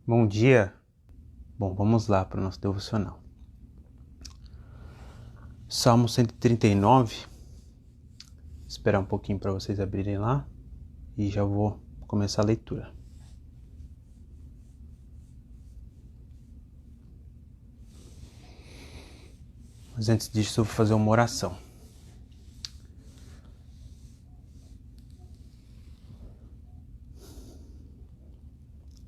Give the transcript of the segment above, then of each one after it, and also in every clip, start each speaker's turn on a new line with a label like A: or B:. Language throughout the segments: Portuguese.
A: Bom dia. Bom, vamos lá para o nosso devocional. Salmo 139. Esperar um pouquinho para vocês abrirem lá e já vou começar a leitura. Mas antes disso, eu vou fazer uma oração.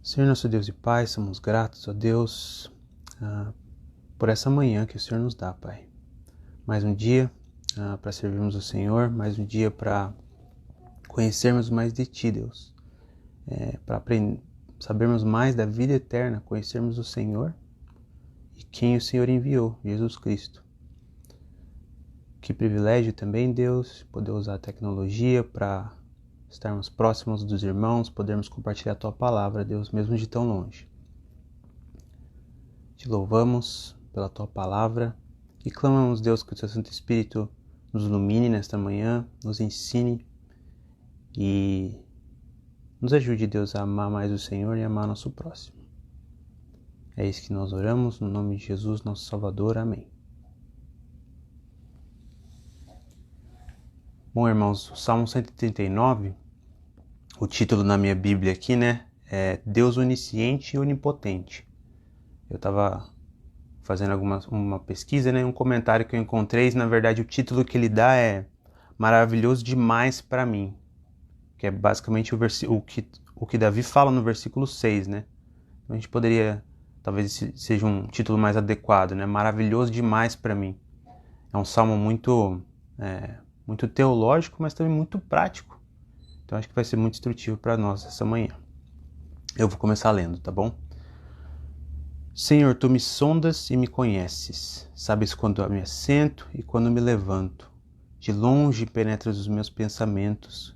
A: Senhor nosso Deus e Pai, somos gratos a Deus por essa manhã que o Senhor nos dá, Pai. Mais um dia para servirmos o Senhor, mais um dia para conhecermos mais de Ti, Deus. Para sabermos mais da vida eterna, conhecermos o Senhor e quem o Senhor enviou, Jesus Cristo. Que privilégio também, Deus, poder usar a tecnologia para estarmos próximos dos irmãos, podermos compartilhar a Tua palavra, Deus, mesmo de tão longe. Te louvamos pela Tua palavra e clamamos, Deus, que o Teu Santo Espírito nos ilumine nesta manhã, nos ensine e nos ajude, Deus, a amar mais o Senhor e amar nosso próximo. É isso que nós oramos, no nome de Jesus, nosso Salvador. Amém. Bom, irmãos, o Salmo 139, o título na minha Bíblia aqui, é Deus Onisciente e Onipotente. Eu estava fazendo uma pesquisa, um comentário que eu encontrei, na verdade o título que ele dá é Maravilhoso Demais para Mim, que é basicamente o que Davi fala no versículo 6, Então a gente poderia, talvez seja um título mais adequado, Maravilhoso Demais para Mim. É um salmo muito teológico, mas também muito prático. Então acho que vai ser muito instrutivo para nós essa manhã. Eu vou começar lendo, tá bom? Senhor, Tu me sondas e me conheces. Sabes quando eu me assento e quando me levanto. De longe penetras os meus pensamentos.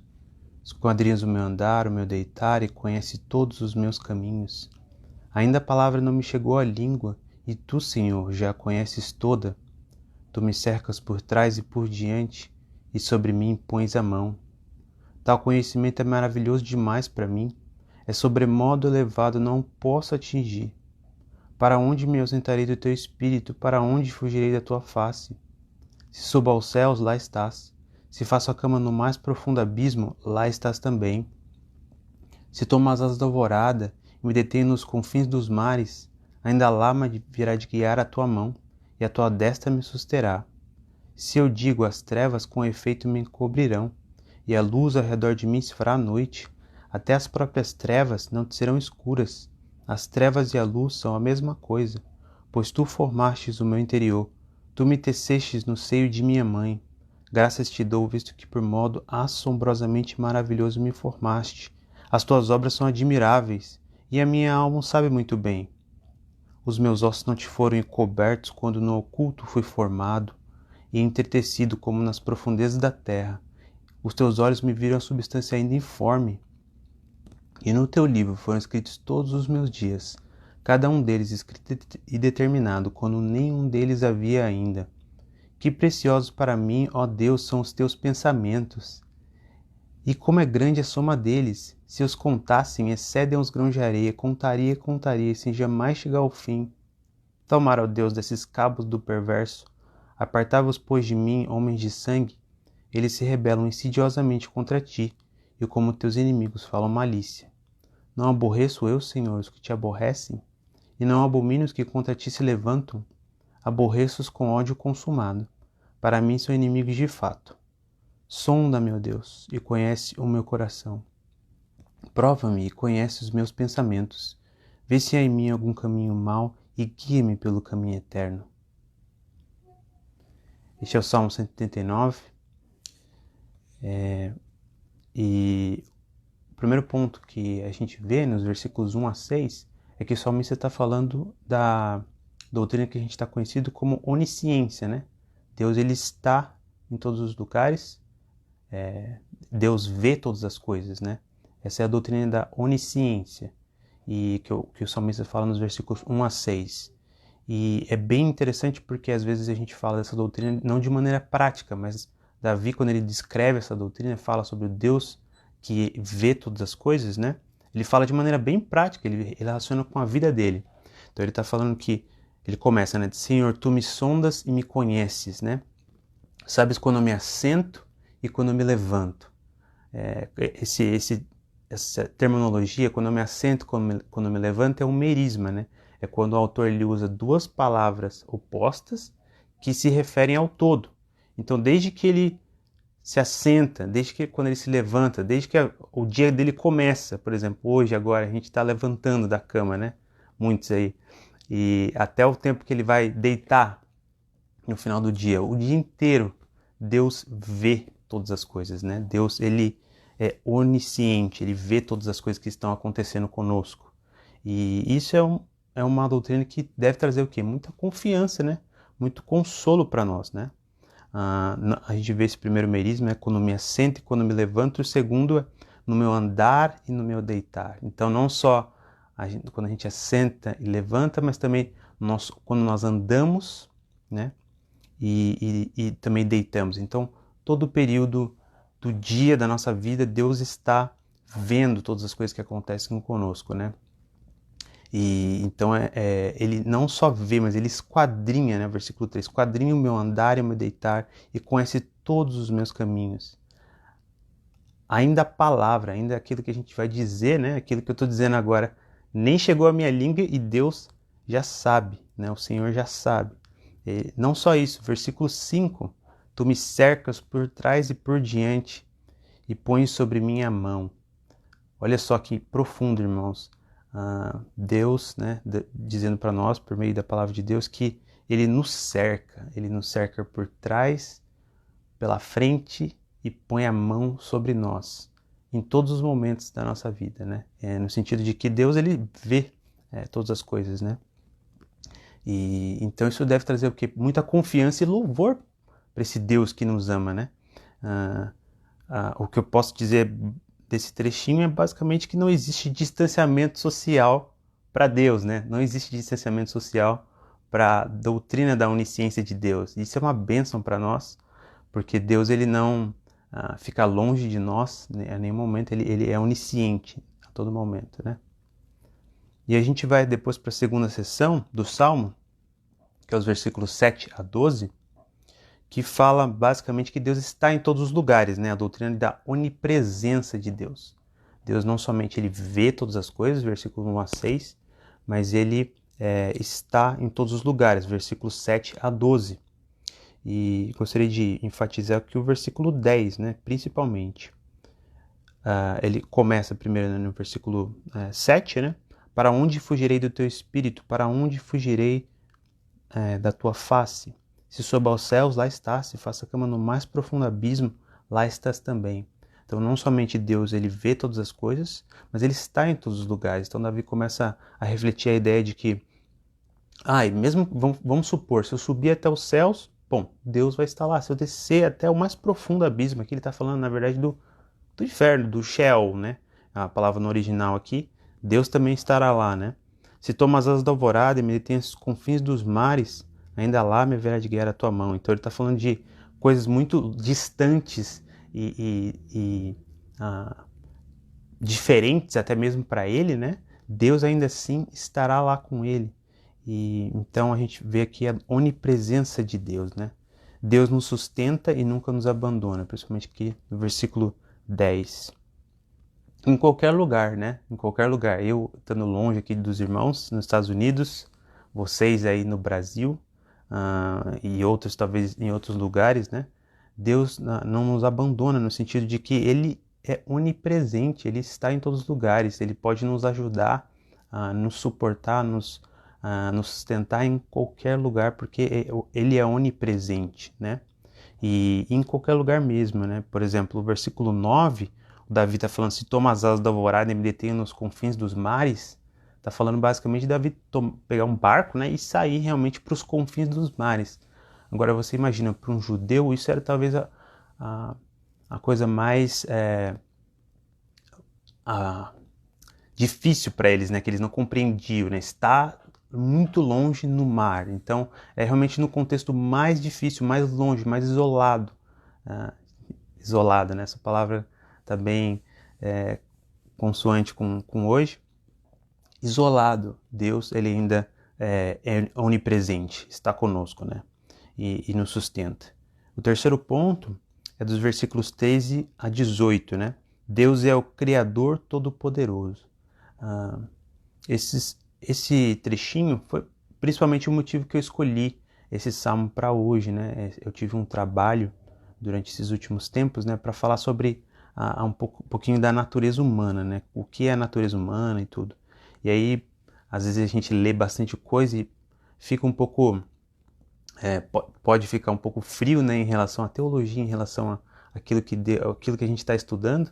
A: Esquadrinhas o meu andar, o meu deitar e conhece todos os meus caminhos. Ainda a palavra não me chegou à língua e Tu, Senhor, já a conheces toda. Tu me cercas por trás e por diante e sobre mim pões a mão. Tal conhecimento é maravilhoso demais para mim, é sobremodo elevado, não posso atingir. Para onde me ausentarei do teu espírito? Para onde fugirei da tua face? Se subo aos céus, lá estás. Se faço a cama no mais profundo abismo, lá estás também. Se tomo as asas da alvorada e me detenho nos confins dos mares, ainda lá me virá de guiar a tua mão, e a tua destra me susterá. Se eu digo, as trevas com efeito me encobrirão, e a luz ao redor de mim se fará noite, até as próprias trevas não te serão escuras. As trevas e a luz são a mesma coisa, pois tu formastes o meu interior, tu me tecestes no seio de minha mãe. Graças te dou, visto que por modo assombrosamente maravilhoso me formaste. As tuas obras são admiráveis, e a minha alma sabe muito bem. Os meus ossos não te foram encobertos quando no oculto fui formado, e entretecido como nas profundezas da terra. Os teus olhos me viram a substância ainda informe, e no teu livro foram escritos todos os meus dias, cada um deles escrito e determinado, quando nenhum deles havia ainda. Que preciosos para mim, ó Deus, são os teus pensamentos, e como é grande a soma deles! Se os contassem, excedem os grãos de areia, contaria, sem jamais chegar ao fim. Tomara, ó Deus, desses cabos do perverso, apartai-vos, pois, de mim, homens de sangue. Eles se rebelam insidiosamente contra ti, e como teus inimigos falam malícia. Não aborreço eu, Senhor, os que te aborrecem, e não abomino os que contra ti se levantam. Aborreço-os com ódio consumado. Para mim são inimigos de fato. Sonda, meu Deus, e conhece o meu coração. Prova-me e conhece os meus pensamentos. Vê se há em mim algum caminho mau e guia-me pelo caminho eterno. Este é o Salmo 139. E o primeiro ponto que a gente vê nos versículos 1 a 6 é que o salmista está falando da doutrina que a gente está conhecido como onisciência, Deus, ele está em todos os lugares, Deus vê todas as coisas, Essa é a doutrina da onisciência, e que o salmista fala nos versículos 1 a 6. E é bem interessante porque às vezes a gente fala dessa doutrina não de maneira prática, mas Davi, quando ele descreve essa doutrina, fala sobre o Deus que vê todas as coisas, ele fala de maneira bem prática, ele relaciona com a vida dele. Então ele está falando que, ele começa, né? Senhor, tu me sondas e me conheces, né? Sabes quando eu me assento e quando eu me levanto. Essa terminologia, quando eu me assento, quando eu me levanto, é um merisma, né? É quando o autor ele usa duas palavras opostas que se referem ao todo. Então, desde que ele se assenta, desde que quando ele se levanta, desde que o dia dele começa, por exemplo, hoje, agora, a gente está levantando da cama, né? Muitos aí. E até o tempo que ele vai deitar no final do dia, o dia inteiro, Deus vê todas as coisas, né? Deus, ele é onisciente, ele vê todas as coisas que estão acontecendo conosco. E isso é uma doutrina que deve trazer o quê? Muita confiança, né? Muito consolo para nós, né? A gente vê esse primeiro merismo, quando me assento e quando me levanto. O segundo é no meu andar e no meu deitar. Então, não só quando a gente assenta e levanta, mas também quando nós andamos, né? E também deitamos. Então, todo o período do dia da nossa vida, Deus está vendo todas as coisas que acontecem conosco, né? E então ele não só vê, mas ele esquadrinha, né? Versículo 3, esquadrinha o meu andar e o meu deitar e conhece todos os meus caminhos. Ainda a palavra, ainda aquilo que a gente vai dizer, né? Aquilo que eu estou dizendo agora, nem chegou à minha língua e Deus já sabe, né? O Senhor já sabe. E não só isso, versículo 5, tu me cercas por trás e por diante e pões sobre mim a mão. Olha só que profundo, irmãos. Deus, né, dizendo para nós, por meio da palavra de Deus, que Ele nos cerca por trás, pela frente e põe a mão sobre nós, em todos os momentos da nossa vida, né? No sentido de que Deus, Ele vê todas as coisas, né? E então isso deve trazer o quê? Muita confiança e louvor para esse Deus que nos ama, né? O que eu posso dizer desse trechinho é basicamente que não existe distanciamento social para Deus, né? Não existe distanciamento social para a doutrina da onisciência de Deus. Isso é uma bênção para nós, porque Deus ele não fica longe de nós, né? A nenhum momento, ele é onisciente a todo momento, né? E a gente vai depois para a segunda seção do Salmo, que é os versículos 7 a 12, que fala basicamente que Deus está em todos os lugares, né? A doutrina da onipresença de Deus. Deus não somente ele vê todas as coisas, versículo 1 a 6, mas ele está em todos os lugares, versículos 7 a 12. E gostaria de enfatizar aqui o versículo 10, né? Principalmente. Ele começa primeiro no versículo 7, né? Para onde fugirei do teu espírito? Para onde fugirei da tua face? Se sobe aos céus, lá estás. Se faça cama no mais profundo abismo, lá estás também. Então, não somente Deus, ele vê todas as coisas, mas ele está em todos os lugares. Então, Davi começa a refletir a ideia de que, mesmo, vamos supor, se eu subir até os céus, bom, Deus vai estar lá. Se eu descer até o mais profundo abismo, aqui ele está falando, na verdade, do inferno, do Sheol, né? A palavra no original aqui, Deus também estará lá, né? Se tomo as asas da alvorada e me detém aos confins dos mares, ainda lá me haverá de guiar a tua mão. Então ele está falando de coisas muito distantes e diferentes até mesmo para ele, né? Deus ainda assim estará lá com ele. E então a gente vê aqui a onipresença de Deus, né? Deus nos sustenta e nunca nos abandona, principalmente aqui no versículo 10. Em qualquer lugar, né? Em qualquer lugar. Eu estando longe aqui dos irmãos nos Estados Unidos, vocês aí no Brasil e outros talvez em outros lugares, né? Deus não nos abandona no sentido de que Ele é onipresente, Ele está em todos os lugares, Ele pode nos ajudar, nos suportar, nos sustentar em qualquer lugar, porque Ele é onipresente, né? E em qualquer lugar mesmo, né? Por exemplo, o versículo 9, o Davi está falando, se toma as asas da alvorada e me detenho nos confins dos mares, está falando basicamente de Davi pegar um barco, né, e sair realmente para os confins dos mares. Agora você imagina, para um judeu, isso era talvez a coisa mais difícil para eles, né, que eles não compreendiam, né, está muito longe no mar. Então, é realmente no contexto mais difícil, mais longe, mais isolado. Isolado, né? Essa palavra está bem consoante com hoje. Isolado, Deus ele ainda é onipresente, está conosco, né? E nos sustenta. O terceiro ponto é dos versículos 13 a 18, né? Deus é o Criador Todo-Poderoso. Esse trechinho foi principalmente o motivo que eu escolhi esse salmo para hoje, né? Eu tive um trabalho durante esses últimos tempos, né, para falar sobre um pouquinho da natureza humana, né? O que é a natureza humana e tudo. E aí, às vezes a gente lê bastante coisa e fica um pouco pode ficar um pouco frio, né, em relação à teologia, em relação àquilo que a gente está estudando.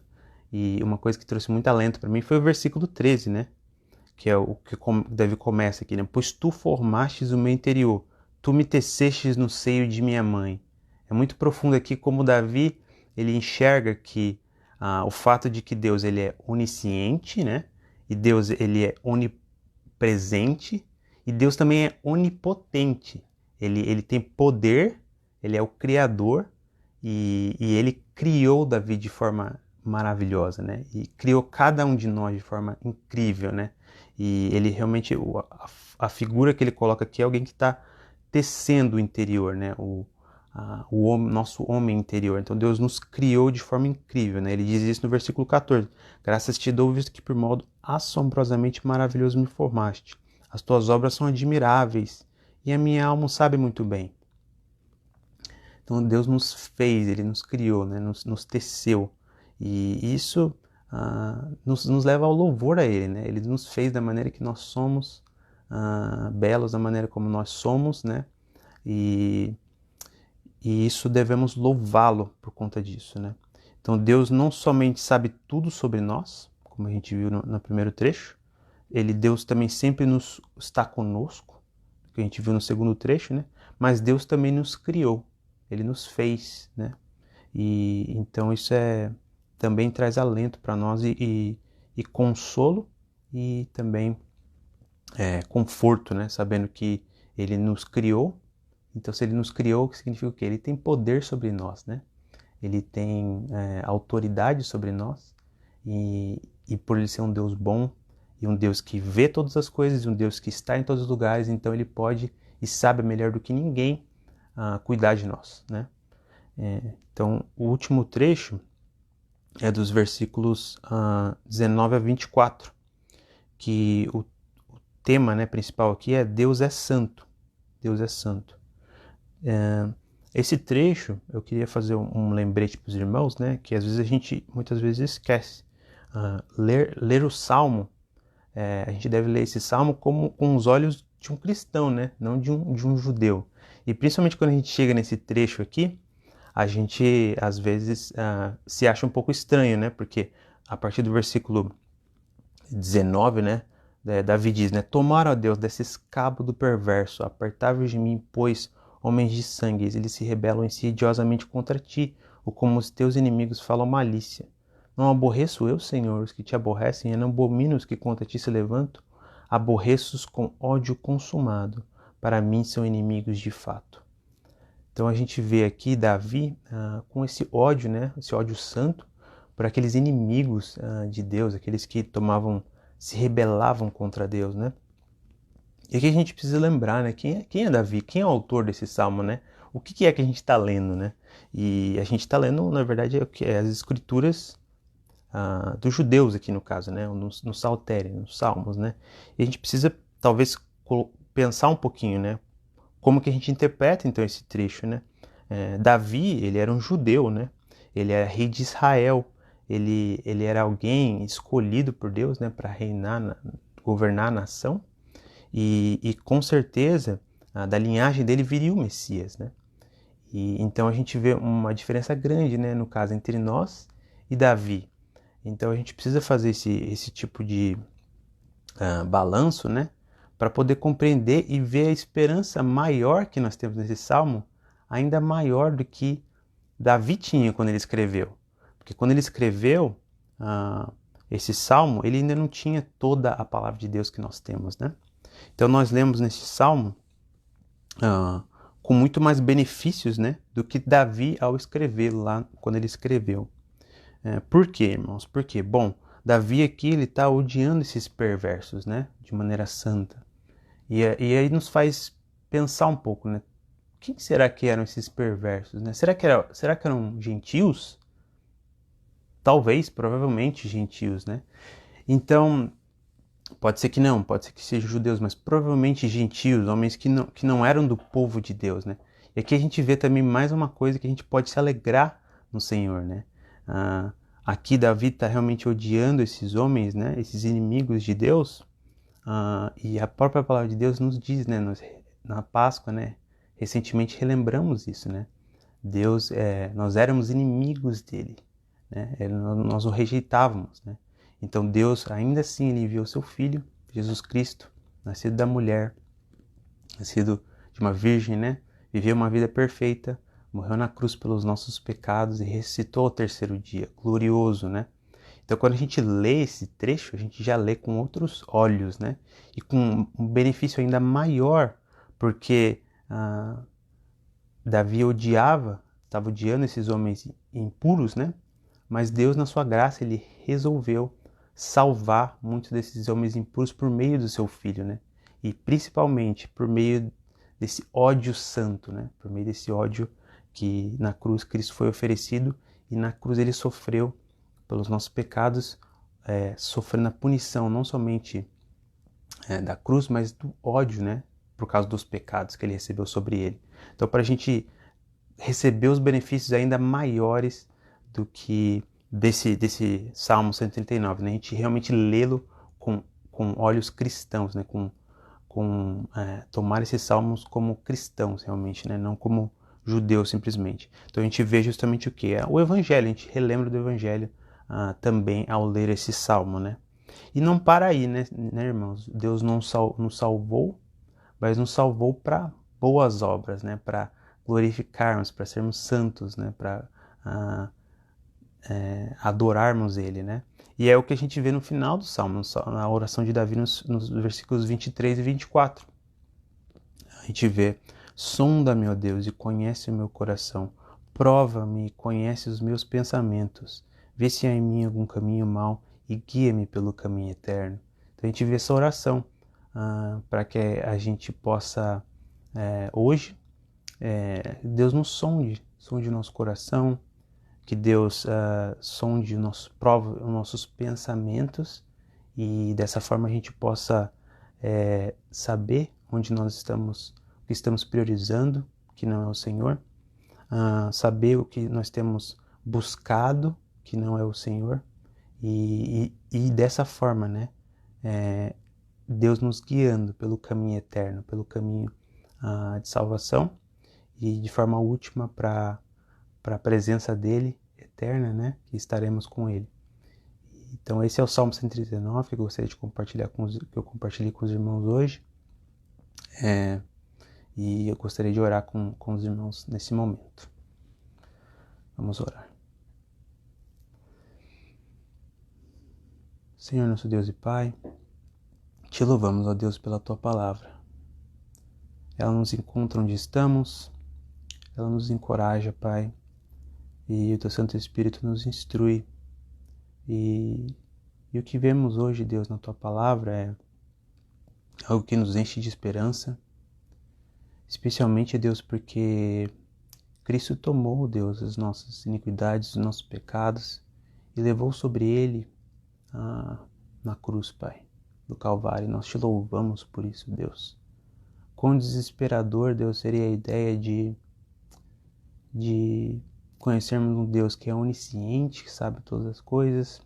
A: E uma coisa que trouxe muito alento para mim foi o versículo 13, né? Que é o que deve começa aqui, né? Pois tu formastes o meu interior, tu me tecestes no seio de minha mãe. É muito profundo aqui como Davi, ele enxerga que o fato de que Deus ele é onisciente, né? E Deus ele é onipresente, e Deus também é onipotente. Ele tem poder, ele é o Criador, e ele criou Davi de forma maravilhosa, né? E criou cada um de nós de forma incrível, né? E ele realmente, a figura que ele coloca aqui é alguém que está tecendo o interior, né? Nosso homem interior. Então Deus nos criou de forma incrível, né? Ele diz isso no versículo 14. Graças te dou, visto que por modo assombrosamente maravilhoso me formaste. As tuas obras são admiráveis e a minha alma sabe muito bem. Então Deus nos fez, Ele nos criou, né? nos teceu. E isso nos leva ao louvor a Ele, né? Ele nos fez da maneira que nós somos, belos da maneira como nós somos, né? E isso devemos louvá-lo por conta disso, né? Então Deus não somente sabe tudo sobre nós, como a gente viu no primeiro trecho, Deus também sempre está conosco, que a gente viu no segundo trecho, né? Mas Deus também nos criou, Ele nos fez, né? E então isso também traz alento para nós e consolo e também conforto, né? Sabendo que Ele nos criou. Então, se Ele nos criou, significa o quê? Ele tem poder sobre nós, né? Ele tem autoridade sobre nós e por Ele ser um Deus bom e um Deus que vê todas as coisas, um Deus que está em todos os lugares, então Ele pode e sabe melhor do que ninguém cuidar de nós, né? Então, o último trecho é dos versículos 19 a 24, que o tema, né, principal aqui é Deus é santo. Deus é santo. Esse trecho, eu queria fazer um lembrete para os irmãos, né, que às vezes a gente muitas vezes esquece. Ler o Salmo, a gente deve ler esse Salmo com os olhos de um cristão, né, não de um judeu. E principalmente quando a gente chega nesse trecho aqui, a gente às vezes se acha um pouco estranho, né, porque a partir do versículo 19, né, Davi diz, né, tomara, ó Deus, desse escabo do perverso, apartai-vos de mim, pois homens de sangue, eles se rebelam insidiosamente contra ti, ou como os teus inimigos falam malícia. Não aborreço eu, Senhor, os que te aborrecem, e não abomino os que contra ti se levantam? Aborreço-os com ódio consumado, para mim são inimigos de fato. Então a gente vê aqui Davi com esse ódio, né, esse ódio santo, por aqueles inimigos de Deus, aqueles que se rebelavam contra Deus, né? E aqui a gente precisa lembrar, né? Quem é Davi? Quem é o autor desse salmo, né? O que é que a gente está lendo, né? E a gente está lendo, na verdade, as escrituras dos judeus aqui no caso, né? No Saltério, nos Salmos, né? E a gente precisa, talvez, pensar um pouquinho, né? Como que a gente interpreta, então, esse trecho, né? Davi, ele era um judeu, né? Ele era rei de Israel. Ele era alguém escolhido por Deus, né? Para reinar, governar a nação. E com certeza, da linhagem dele viria o Messias, né? E então a gente vê uma diferença grande, né, no caso, entre nós e Davi. Então a gente precisa fazer esse tipo de balanço, né, para poder compreender e ver a esperança maior que nós temos nesse salmo, ainda maior do que Davi tinha quando ele escreveu. Porque quando ele escreveu esse salmo, ele ainda não tinha toda a palavra de Deus que nós temos, né? Então nós lemos nesse salmo com muito mais benefícios, né, do que Davi ao escrever lá, quando ele escreveu. Por quê, irmãos? Por quê? Bom, Davi aqui, ele está odiando esses perversos, né? De maneira santa. E aí nos faz pensar um pouco, né? Quem será que eram esses perversos, né? Será que eram gentios? Talvez, provavelmente gentios, né? Então, pode ser que não, pode ser que sejam judeus, mas provavelmente gentios, homens que não eram do povo de Deus, né? E aqui a gente vê também mais uma coisa que a gente pode se alegrar no Senhor, né? Aqui Davi está realmente odiando esses homens, né? Esses inimigos de Deus. E a própria palavra de Deus nos diz, né? Na Páscoa, né? Recentemente relembramos isso, né? Deus, nós éramos inimigos dele, né? Nós o rejeitávamos, né? Então Deus, ainda assim, ele enviou seu Filho, Jesus Cristo, nascido da mulher, nascido de uma virgem, né? Viveu uma vida perfeita, morreu na cruz pelos nossos pecados e ressuscitou ao terceiro dia, glorioso, né? Então, quando a gente lê esse trecho, a gente já lê com outros olhos, né? E com um benefício ainda maior, porque Davi estava odiando esses homens impuros, né? Mas Deus, na sua graça, ele resolveu salvar muitos desses homens impuros por meio do seu filho, né? E principalmente por meio desse ódio santo, né? Por meio desse ódio que na cruz Cristo foi oferecido e na cruz ele sofreu pelos nossos pecados, sofrendo a punição não somente da cruz, mas do ódio, né? Por causa dos pecados que ele recebeu sobre ele. Então, para a gente receber os benefícios ainda maiores do que desse Salmo 139, né? A gente realmente lê-lo com olhos cristãos, né? Tomar esses salmos como cristãos realmente, né? Não como judeus simplesmente. Então a gente vê justamente o que? O Evangelho, a gente relembra do Evangelho também ao ler esse salmo, né? E não para aí, né irmãos? Deus não nos salvou, mas nos salvou para boas obras, né? Para glorificarmos, para sermos santos, né? Para adorarmos Ele, né? E é o que a gente vê no final do Salmo, na oração de Davi, nos versículos 23 e 24. A gente vê: sonda-me, ó Deus, e conhece o meu coração. Prova-me e conhece os meus pensamentos. Vê se há em mim algum caminho mau e guia-me pelo caminho eterno. Então a gente vê essa oração para que a gente possa, hoje, Deus nos sonde o nosso coração, que Deus sonde prova os nossos pensamentos e dessa forma a gente possa saber onde nós estamos, o que estamos priorizando, que não é o Senhor, saber o que nós temos buscado, que não é o Senhor, e dessa forma, né, Deus nos guiando pelo caminho eterno, pelo caminho de salvação e de forma última para a presença dele eterna, né, que estaremos com ele. Então esse é o Salmo 139 que eu gostaria de compartilhar que eu compartilhei com os irmãos hoje. E eu gostaria de orar com os irmãos nesse momento. Vamos orar. Senhor nosso Deus e Pai, te louvamos, ó Deus, pela Tua Palavra. Ela nos encontra onde estamos, ela nos encoraja, Pai, e o Teu Santo Espírito nos instrui. E o que vemos hoje, Deus, na Tua Palavra é algo que nos enche de esperança, especialmente, Deus, porque Cristo tomou, Deus, as nossas iniquidades, os nossos pecados e levou sobre Ele na cruz, Pai, do Calvário. Nós te louvamos por isso, Deus. Quão desesperador, Deus, seria a ideia de conhecermos um Deus que é onisciente, que sabe todas as coisas,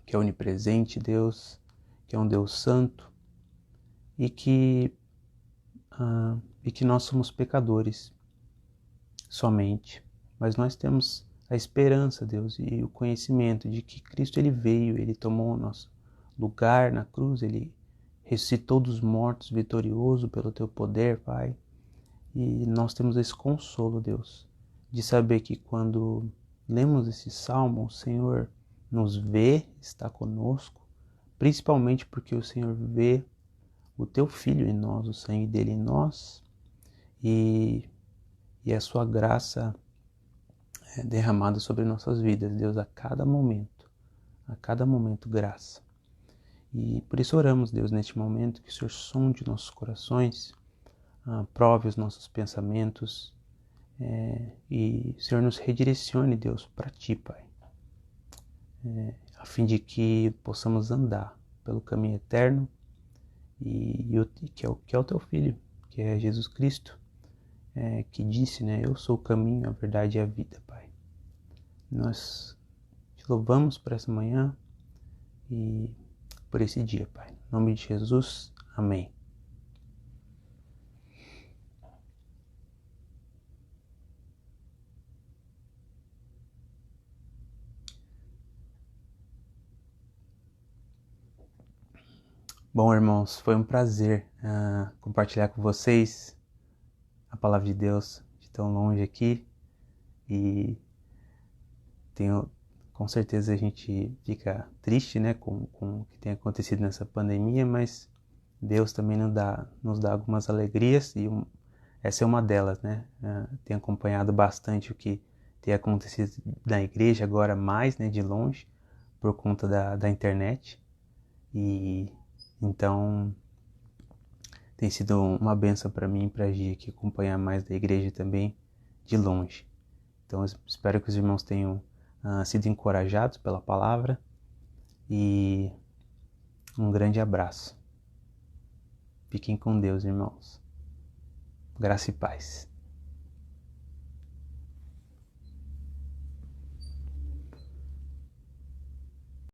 A: que é onipresente, Deus, que é um Deus santo e que nós somos pecadores somente. Mas nós temos a esperança, Deus, e o conhecimento de que Cristo ele veio, ele tomou o nosso lugar na cruz, ele ressuscitou dos mortos, vitorioso pelo teu poder, Pai. E nós temos esse consolo, Deus, de saber que quando lemos esse salmo, o Senhor nos vê, está conosco, principalmente porque o Senhor vê o teu Filho em nós, o sangue dele em nós, e a sua graça derramada sobre nossas vidas, Deus, a cada momento, a cada momento graça. E por isso oramos, Deus, neste momento, que o Senhor sonde nossos corações, prove os nossos pensamentos, e o Senhor nos redirecione, Deus, para Ti, Pai, a fim de que possamos andar pelo caminho eterno, que é o Teu Filho, que é Jesus Cristo, que disse, né, eu sou o caminho, a verdade e a vida, Pai. Nós Te louvamos por essa manhã e por esse dia, Pai. Em nome de Jesus, amém. Bom, irmãos, foi um prazer compartilhar com vocês a palavra de Deus de tão longe aqui, e com certeza a gente fica triste, né, com o que tem acontecido nessa pandemia, mas Deus também nos dá algumas alegrias, e essa é uma delas, né? Tenho acompanhado bastante o que tem acontecido na igreja agora, mais, né, de longe, por conta da internet, e então tem sido uma bênção para mim, para a Gia, aqui acompanhar mais da igreja também de longe. Então eu espero que os irmãos tenham sido encorajados pela palavra, e um grande abraço. Fiquem com Deus, irmãos. Graça e paz.